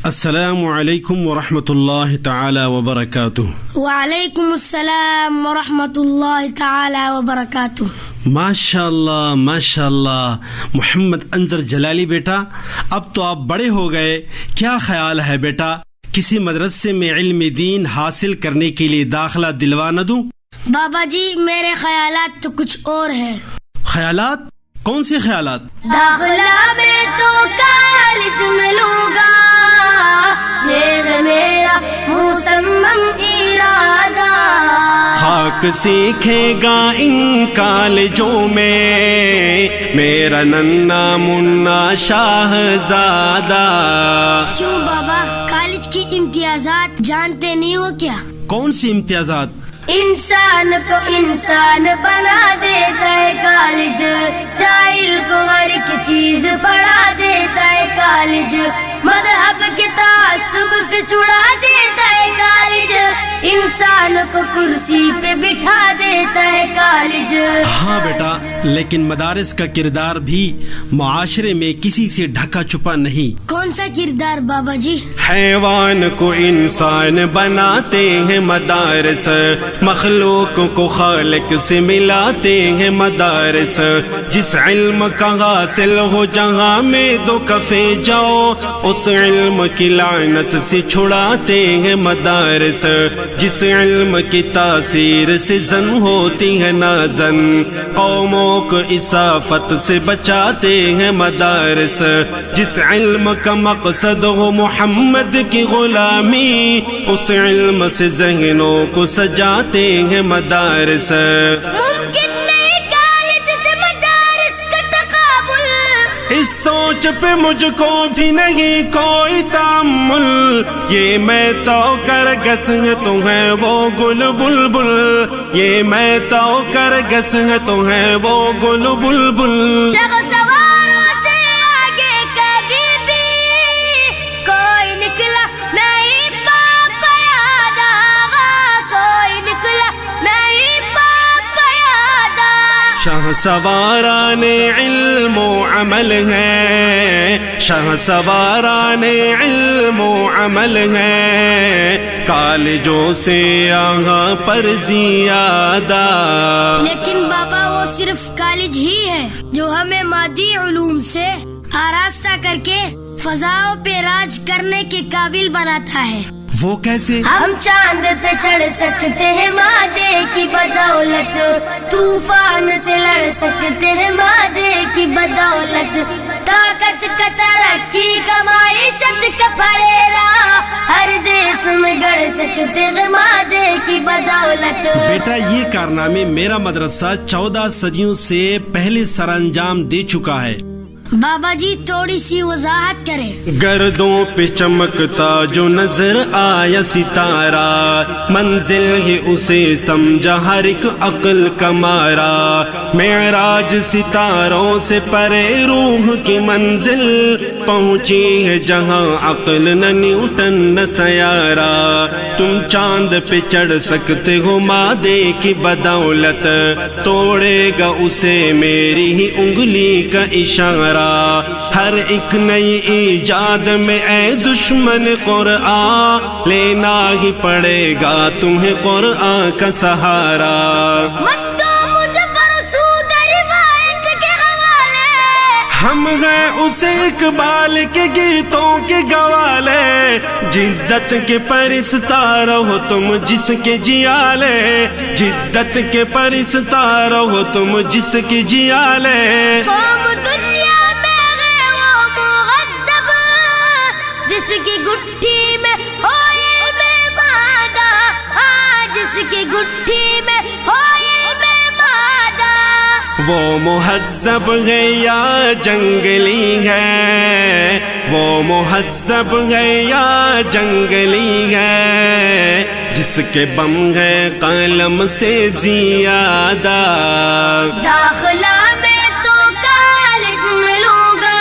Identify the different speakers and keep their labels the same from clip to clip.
Speaker 1: السلام علیکم ورحمۃ اللہ تعالی وبرکاتہ۔
Speaker 2: وعلیکم السلام ورحمۃ اللہ تعالی وبرکاتہ۔
Speaker 1: ماشاء اللہ محمد انظر جلالی بیٹا، اب تو آپ بڑے ہو گئے، کیا خیال ہے بیٹا کسی مدرسے میں علم دین حاصل کرنے کے لیے داخلہ دلوا نہ دوں؟
Speaker 2: بابا جی میرے خیالات تو کچھ اور ہیں۔
Speaker 1: خیالات؟ کون سے خیالات؟
Speaker 2: داخلہ میں تو کالج میں لوں گا، یہ میرا مصمم ارادہ۔
Speaker 1: خاک سیکھے گا ان کالجوں میں میرا ننا منا شاہزادہ۔
Speaker 2: کیوں بابا، کالج کی امتیازات جانتے نہیں ہو کیا؟
Speaker 1: کون سی امتیازات؟
Speaker 2: انسان کو انسان بنا دیتا ہے کالج، جاہل کو ہر ایک چیز پڑھا دیتا ہے کالج، مذہب کے تعصب سے چھڑا دیتا ہے کالج، انسان کو کرسی پہ بٹھا دیتا ہے کالج۔
Speaker 1: ہاں بیٹا، لیکن مدارس کا کردار بھی معاشرے میں کسی سے ڈھکا چھپا نہیں۔
Speaker 2: کون سا کردار بابا جی؟
Speaker 1: حیوان کو انسان بناتے ہیں مدارس، مخلوق کو خالق سے ملاتے ہیں مدارس، جس علم کا حاصل ہو جہاں میں دو کفے جاؤ اس علم کی لعنت سے چھڑاتے ہیں مدارس، جس علم کی تاثیر سے زن ہوتی ہے نازن، قوموں کو اسافت سے بچاتے ہیں مدارس، جس علم کا مقصد ہو محمد کی غلامی اس علم سے ذہنوں کو سجاتے ہیں مدارس۔
Speaker 2: ممکن نہیں کالج سے مدارس کا تقابل،
Speaker 1: اس سوچ پہ مجھ کو بھی نہیں کوئی تامل، یہ میں تو کر گس ہے تو ہے وہ گل بلبل، یہ میں تو کر گس ہے تو ہے وہ گل بلبل۔
Speaker 2: شہسواروں سے آگے کبھی بھی کوئی نکلا نہیں پاپا یاد آغا، کوئی نکلا نہیں پاپا یاد آغا۔
Speaker 1: شاہ سواران علم و عمل ہے، شاہ سواران علم و عمل ہے، کالجوں سے یہاں پر زیادہ۔
Speaker 2: لیکن بابا وہ صرف کالج ہی ہے جو ہمیں مادی علوم سے آراستہ کر کے فضاؤں پہ راج کرنے کے قابل بناتا ہے۔
Speaker 1: وہ کیسے؟
Speaker 2: ہم چاند پہ چڑھ سکتے ہیں مادے کی بدولت، طوفان سے لڑ سکتے ہیں مادے کی بدولت، طاقت کا ترقی کا معیشت کا پھریرا ہر دیس میں گڑ سکتے ہیں مادے کی بدولت۔
Speaker 1: بیٹا یہ کارنامے میرا مدرسہ 14 صدیوں سے پہلے سر انجام دے چکا ہے۔
Speaker 2: بابا جی تھوڑی سی وضاحت کریں۔
Speaker 1: گردوں پہ چمکتا جو نظر آیا ستارہ، منزل ہے اسے سمجھا ہر ایک عقل کا مارا، معراج ستاروں سے پرے روح کی منزل، پہنچی ہے جہاں عقل نہ نیوٹن نہ سیارہ، تم چاند پہ چڑھ سکتے ہو مادے کی بدولت، توڑے گا اسے میری ہی انگلی کا اشارہ، ہر ایک نئی ایجاد میں اے دشمن قرآن لینا ہی پڑے گا تمہیں قرآن کا سہارا۔ ہم ہیں اسے اقبال کے گیتوں کے گوالے، جدت کے پرستار ہو تم جس کے جیالے، جدت کے پرستار ہو تم جس کے جیالے۔
Speaker 2: قوم دنیا میں ہے وہ مغذب جس کی گٹھی میں ہو علم مادہ، جس کی گٹھی میں ہو علم مادہ۔
Speaker 1: وہ مہذب ہے یا جنگلی ہے، وہ مہذب ہے یا جنگلی ہے، جس کے بم ہے قلم سے زیادہ۔
Speaker 2: داخلہ میں تو کالج میں لوں گا،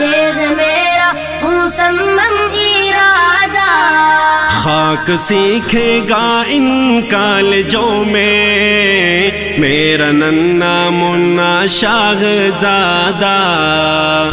Speaker 2: یہ میرا مصمم ارادہ۔
Speaker 1: خاک سیکھے گا ان کالجوں میں میرا ننا منا شاہزادہ۔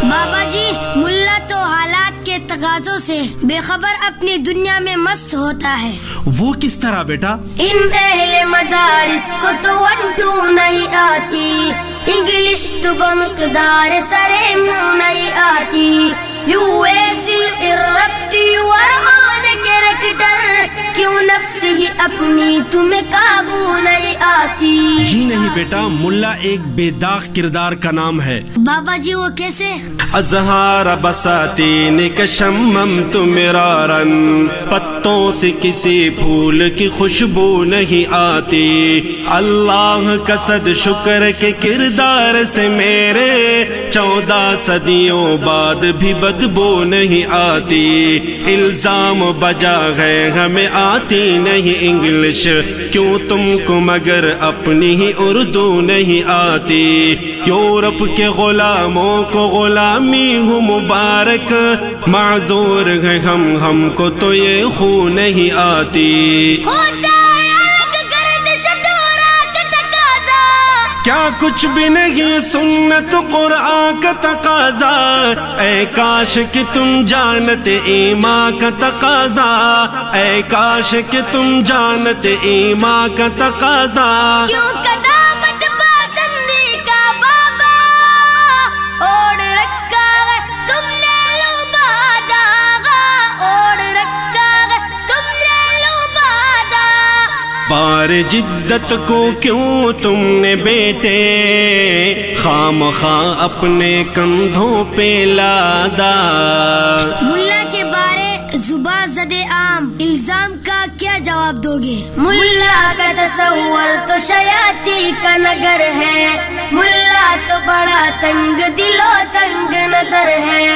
Speaker 2: بابا جی ملا تو حالات کے کے تقاضوں سے بے خبر اپنی دنیا میں مست ہوتا ہے.
Speaker 1: وہ کس طرح بیٹا؟
Speaker 2: ان اہل مدارس کو تو 1 2 نہیں آتی, انگلش تو بمقدار سرے منہ نہیں آتی. یو ایسی اربٹ یور آن کریکٹر, کیوں نفس ہی اپنی تمہیں قابو نہیں آتی.
Speaker 1: جی نہیں بیٹا, ملا ایک بے داغ کردار کا نام ہے.
Speaker 2: بابا جی وہ کیسے؟
Speaker 1: ازہار بساتین کا شممت مرارن, پتوں سے کسی پھول کی خوشبو نہیں آتی. اللہ کا صد شکر کے کردار سے میرے 14 صدیوں بعد بھی بدبو نہیں آتی. الزام بجا ہے ہمیں آتی نہیں انگلش, کیوں تم کو مگر اپنی ہی اردو نہیں آتی. یورپ کے غلاموں کو غلامی ہو مبارک, معذور ہے ہم کو تو یہ خو نہیں آتی. کیا کچھ بھی نہیں سنت قرآن کا تقاضا, اے کاش کہ تم جانتے ایمان کا تقاضا, اے کاش کہ تم جانتے ایمان کا تقاضا.
Speaker 2: کیوں قدامت پسندی کا بابا اوڑ رکھا ہے تم نے لبادہ, اوڑ رکھا ہے تم نے لبادہ.
Speaker 1: بار جدت کو کیوں تم نے بیٹے خام خواہ اپنے کندھوں پہ لادا.
Speaker 2: ملا کے بارے زبان زدے عام الزام کا کیا جواب دو گے؟ ملا کا تصور تو شیاطی کا نگر ہے, ملا تو بڑا تنگ دل و تنگ نظر ہے.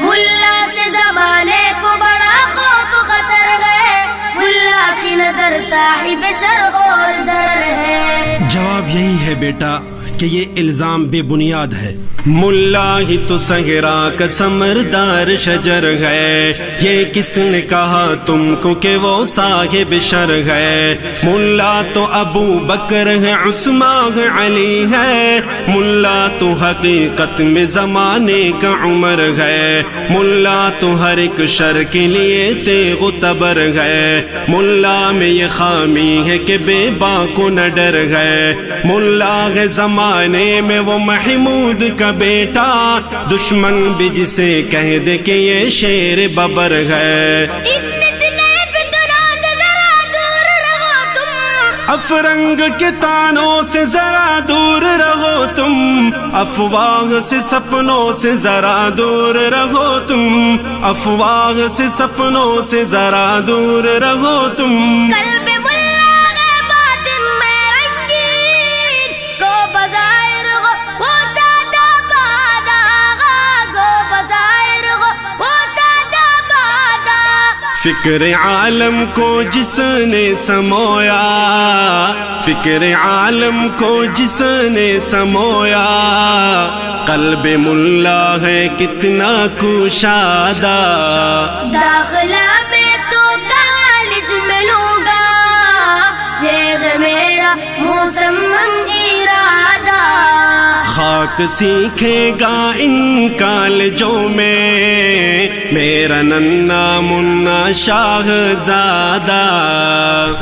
Speaker 2: ملا سے زمانے کو بڑا خوف خطر ہے, ملا کی نظر صاحب شر اور ضرر ہے.
Speaker 1: جواب یہی ہے بیٹا کہ یہ الزام بے بنیاد ہے. ملا ہی تو صحرا کا سمردار شجر ہے, یہ کس نے کہا تم کو کہ وہ صاحب شر ہے. ملا تو ابو بکر ہے, عثمان ہے, علی ہے. ملا تو حقیقت میں زمانے کا عمر ہے. ملا تو ہر ایک شر کے لیے تیغ و تبر ہے. ملا میں یہ خامی ہے کہ بے باک کو نہ ڈر ہے. ملا ہے زمانے میں وہ محمود کا بیٹا, دشمن بھی جسے کہہ دے کہ یہ شیر ببر ہے. افرنگ کے تانوں سے ذرا دور رہو تم, افواہ سے سپنوں سے ذرا دور رہو تم, افواہ سے سپنوں سے ذرا دور رہو تم.
Speaker 2: قلب ملا ہے باطن میں رنگین, کو بظاہر ہو وہ سادہ بادہ, کو بظاہر ہو وہ سادہ بادہ.
Speaker 1: فکر عالم کو جس نے سمویا, فکر عالم کو جس نے سمویا, قلب ملا ہے کتنا کشادہ.
Speaker 2: داخلہ میں تو کالج میں لوں گا, یہ ہے میرا مصمم ارادہ.
Speaker 1: خاک سیکھے گا ان کالجوں میں میرا ننا منا شاہزادہ.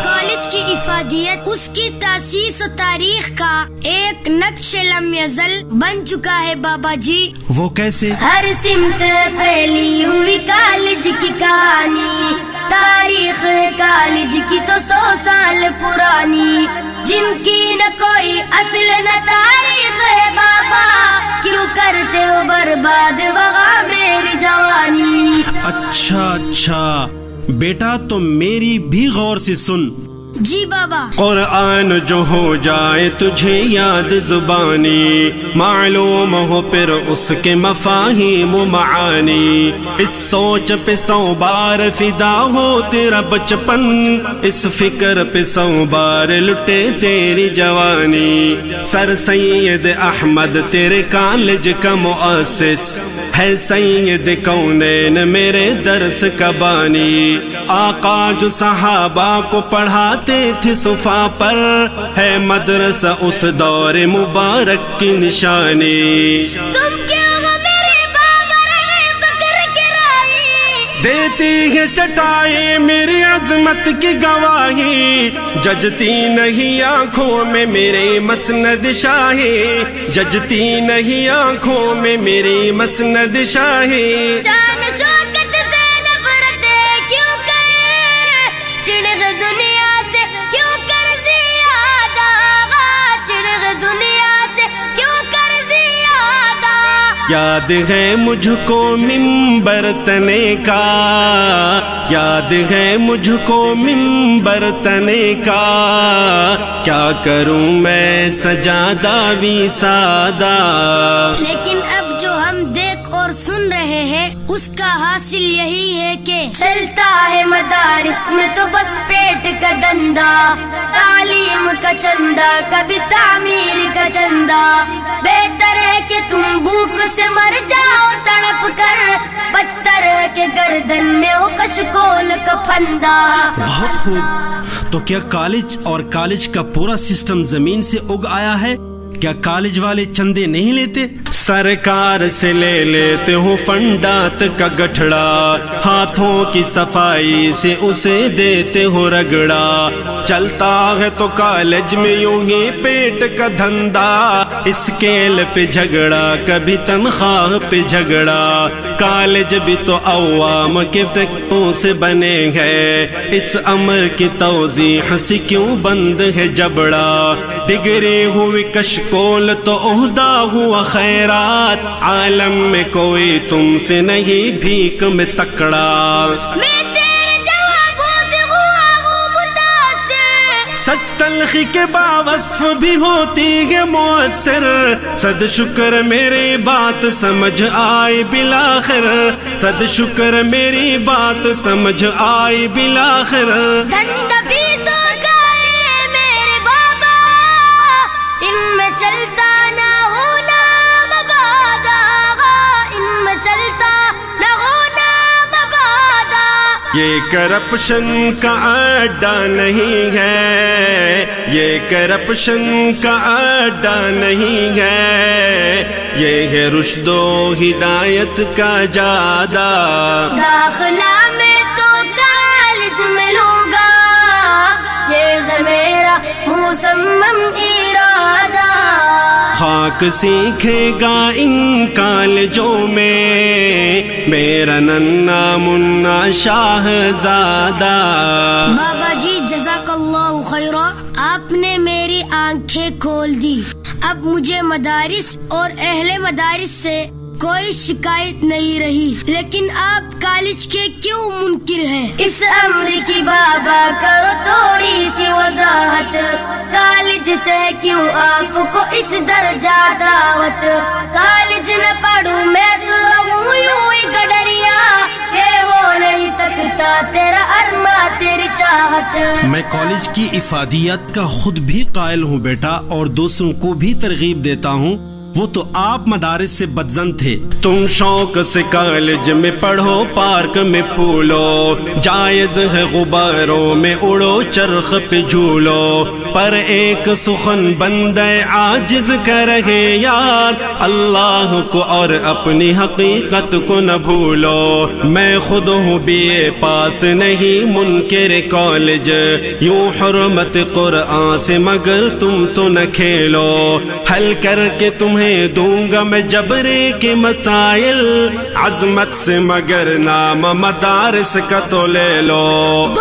Speaker 2: کالج کی افادیت اس کی تاسیس و تاریخ کا ایک نقش لم یزل بن چکا ہے بابا جی.
Speaker 1: وہ کیسے؟
Speaker 2: ہر سمت پھیلی ہوئی کالج کی کہانی, تاریخ کالج کی تو 100 سال پرانی. جن کی نہ کوئی اصل نہ تاریخ ہے بابا, کیوں کرتے ہو برباد وغا میری جوانی.
Speaker 1: اچھا بیٹا, تو میری بھی غور سے سن.
Speaker 2: جی بابا.
Speaker 1: قرآن جو ہو جائے تجھے یاد زبانی, معلوم ہو پھر اس کے مفاہیم و معانی. اس سوچ پہ 100 بار فدا ہو تیرا بچپن, اس فکر پہ 100 بار لٹے تیری جوانی. سر سید احمد تیرے کالج کا مؤسس ہے, سید کونین میرے درس کا بانی. آقا جو صحابہ کو پڑھاتے تھے صفا پر, ہے مدرسہ اس دور مبارک کی نشانی.
Speaker 2: تم کیوں ہو میرے بابا رہے بکر کے راہی,
Speaker 1: دیتی ہے چٹائیں میری عظمت کی گواہی، ججتی نہیں آنکھوں میں میرے مسند شاہی، ججتی نہیں آنکھوں میں میری مسند شاہی۔
Speaker 2: جان شوکت سے نفرت کیوں کرے، چڑغ دنیا سے کیوں کر زیادہ، چڑغ دنیا سے کیوں کر زیادہ۔
Speaker 1: یاد ہے مجھ کو منبر تنے کا، یاد ہے مجھ کو منبر تنے کا، کیا کروں میں سجادہ بھی سادہ۔
Speaker 2: لیکن اب جو ہم دیکھ اور سن رہے ہیں اس کا حاصل یہی ہے کہ چلتا ہے مدارس میں تو بس پیٹ کا دندہ، تعلیم کا چندہ کبھی تعمیر کا چندہ۔ بہتر ہے کہ تم بھوک سے مر جاؤ تڑپ کر، بدتر ہے کہ گردن میں ہو کشکول کا پھندا۔
Speaker 1: بہت خوب، تو کیا کالج اور کالج کا پورا سسٹم زمین سے اگ آیا ہے؟ کیا کالج والے چندے نہیں لیتے؟ سرکار سے لے لیتے ہو فنڈات کا گٹھڑا، ہاتھوں کی صفائی سے اسے دیتے ہو رگڑا۔ چلتا ہے تو کالج میں یوں ہی پیٹ کا دھندا، اسکیل پہ جھگڑا کبھی تنخواہ پہ جھگڑا۔ کالج بھی تو عوام کے ٹکٹوں سے بنے ہیں، اس امر کی توضیح سے کیوں بند ہے جبڑا۔ ڈگری ہوئی کشکول تو عہدہ ہوا خیرات، عالم میں کوئی تم سے نہیں بھیک میں تکڑا۔
Speaker 2: میں تیرے جوابوں سے ہوا ہوں متاثر،
Speaker 1: سچ تلخی کے باوصف بھی ہوتی ہے مؤثر، صد شکر میری بات سمجھ آئی بالآخر، صد شکر میری بات سمجھ آئی بالآخر۔
Speaker 2: دھند بھی سو گئے میرے بابا، ان میں چلتا نہ ہونا مبادا، ان میں چلتا نہ ہونا مبادا۔
Speaker 1: یہ کرپشن کا اڈا نہیں ہے، یہ کرپشن کا اڈا نہیں ہے، یہ ہے رشد و ہدایت کا جادہ۔
Speaker 2: داخلہ میں تو کالج میں لوں گا، یہ ہے میرا مصمم ارادہ۔
Speaker 1: خاک سیکھے گا ان کالجوں میں میرا ننا منا شاہزادہ۔
Speaker 2: بابا جی جزاک اللہ خیرہ، آپ نے میری آنکھیں کھول دی۔ اب مجھے مدارس اور اہل مدارس سے کوئی شکایت نہیں رہی، لیکن آپ کالج کے کیوں منکر ہیں؟ اس امر کی بابا کرو تھوڑی سی وضاحت، کالج سے کیوں آپ کو اس درجہ دعوت؟ کالج نہ پڑھوں میں تو رہوں یوں ہی گڈریا، یہ ہو نہیں سکتا تیرا ارما تیری چاہت۔
Speaker 1: میں کالج کی افادیت کا خود بھی قائل ہوں بیٹا، اور دوسروں کو بھی ترغیب دیتا ہوں۔ وہ تو آپ مدارس سے بدظن تھے، تم شوق سے کالج میں پڑھو، پارک میں پھولو، جائز ہے غباروں میں اڑو، چرخ پہ جھولو، پر ایک سخن بندہ عاجز کر رہے یاد، اللہ کو اور اپنی حقیقت کو نہ بھولو۔ میں خود ہوں بی اے پاس نہیں منکر کالج، یوں حرمت قرآن سے مگر تم تو نہ کھیلو، حل کر کے تمہیں دوں گا میں جبرے کے مسائل، عظمت سے مگر نام مدارس کا تو لے لو۔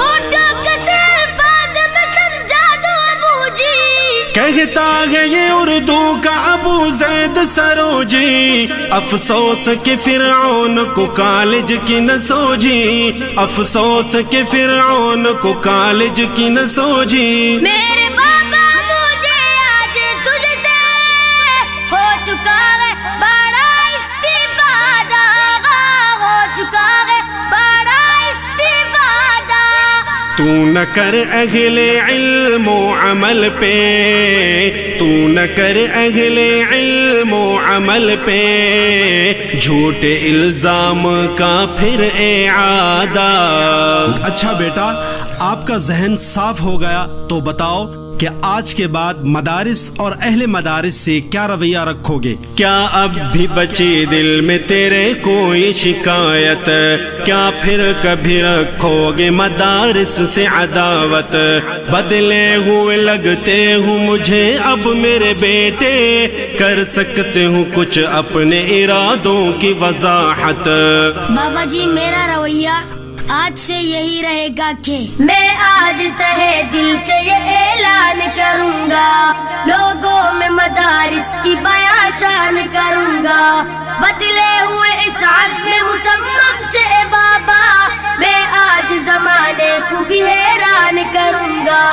Speaker 1: کہتا ہے یہ اردو کا ابو زید سروجی، افسوس کہ فرعون کو کالج کی نہ سوجی، افسوس کہ فرعون کو کالج کی نہ سوجی۔
Speaker 2: میرے بابا مجھے آج تجھ سے ہو چکا ہے بڑا استفادہ، ہو چکا ہے بڑا استفادہ۔
Speaker 1: تو نہ کر اہل علم و عمل پہ، تو نہ کر اہل علم و عمل پہ جھوٹے الزام کا پھر اعادہ۔ اچھا بیٹا، آپ کا ذہن صاف ہو گیا تو بتاؤ کہ آج کے بعد مدارس اور اہل مدارس سے کیا رویہ رکھو گے؟ کیا اب بھی بچی دل میں تیرے کوئی شکایت؟ کیا پھر کبھی رکھو گے مدارس سے عداوت؟ بدلے ہوئے لگتے ہوں مجھے اب میرے بیٹے، کر سکتے ہوں کچھ اپنے ارادوں کی وضاحت؟
Speaker 2: بابا جی میرا رویہ آج سے یہی رہے گا کہ میں آج تہے دل سے یہ اعلان کروں گا، لوگوں میں مدارس کی بیاں شان کروں گا، بدلے ہوئے اس عہد میں مسمم سے بابا میں آج زمانے کو بھی حیران کروں گا،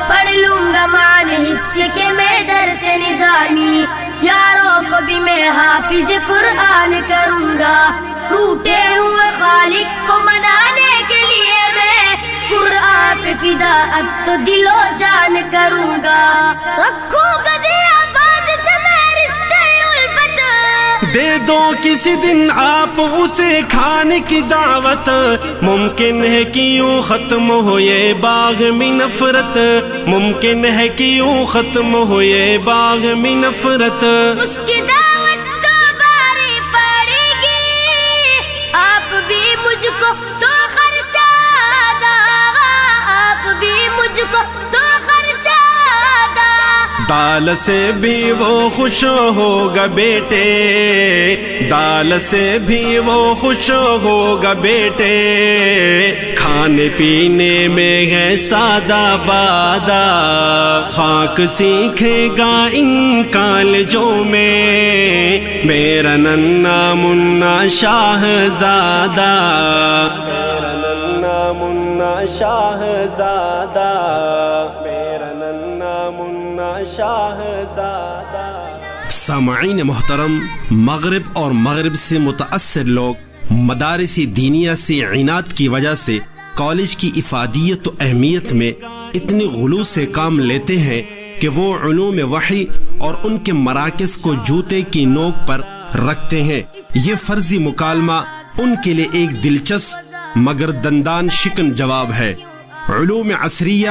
Speaker 2: پڑھ لوں گا معنی حفظ کے میں درس نظامی، یاروں کو بھی میں حافظ قرآن کروں گا، ٹوٹے ہوئے خالق کو منانے کے لیے میں قرآن پہ فدا اب تو دل و جان کروں گا، رکھوں گا آباد سے میں رشتے الفت،
Speaker 1: دے دو کسی دن آپ اسے کھانے کی دعوت، ممکن ہے کہ یوں ختم ہو یہ باغ میں نفرت، ممکن ہے کہ یوں ختم ہو یہ باغ میں نفرت،
Speaker 2: اس کی دعوت تو باری پڑے گی، آپ بھی مجھ کو تو خرچہ دا، آپ بھی مجھ کو تو خرچہ دا،
Speaker 1: دال سے بھی وہ خوش ہوگا بیٹے، دال سے بھی وہ خوش ہوگا بیٹے، کھانے پینے میں ہے سادہ بادہ، خاک سیکھے گا ان کالجوں میں میرا ننھا منا شاہزادہ، میرا ننھا منا شاہزادہ، میرا ننھا منا شاہزادہ۔ سامعین محترم، مغرب اور مغرب سے متاثر لوگ مدارس دینیہ سے عناد کی وجہ سے کالج کی افادیت و اہمیت میں اتنی غلو سے کام لیتے ہیں کہ وہ علوم وحی اور ان کے مراکز کو جوتے کی نوک پر رکھتے ہیں۔ یہ فرضی مکالمہ ان کے لیے ایک دلچسپ مگر دندان شکن جواب ہے۔ علوم عصریہ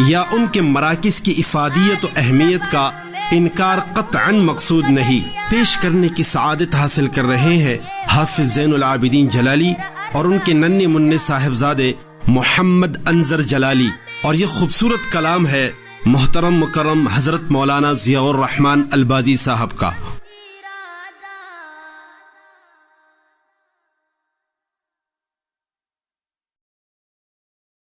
Speaker 1: یا ان کے مراکز کی افادیت و اہمیت کا انکار قطعاً مقصود نہیں۔ پیش کرنے کی سعادت حاصل کر رہے ہیں حافظ زین العابدین جلالی اور ان کے ننھے منع صاحبزادے محمد انظر جلالی، اور یہ خوبصورت کلام ہے محترم مکرم حضرت مولانا ضیاء الرحمن البازی صاحب کا۔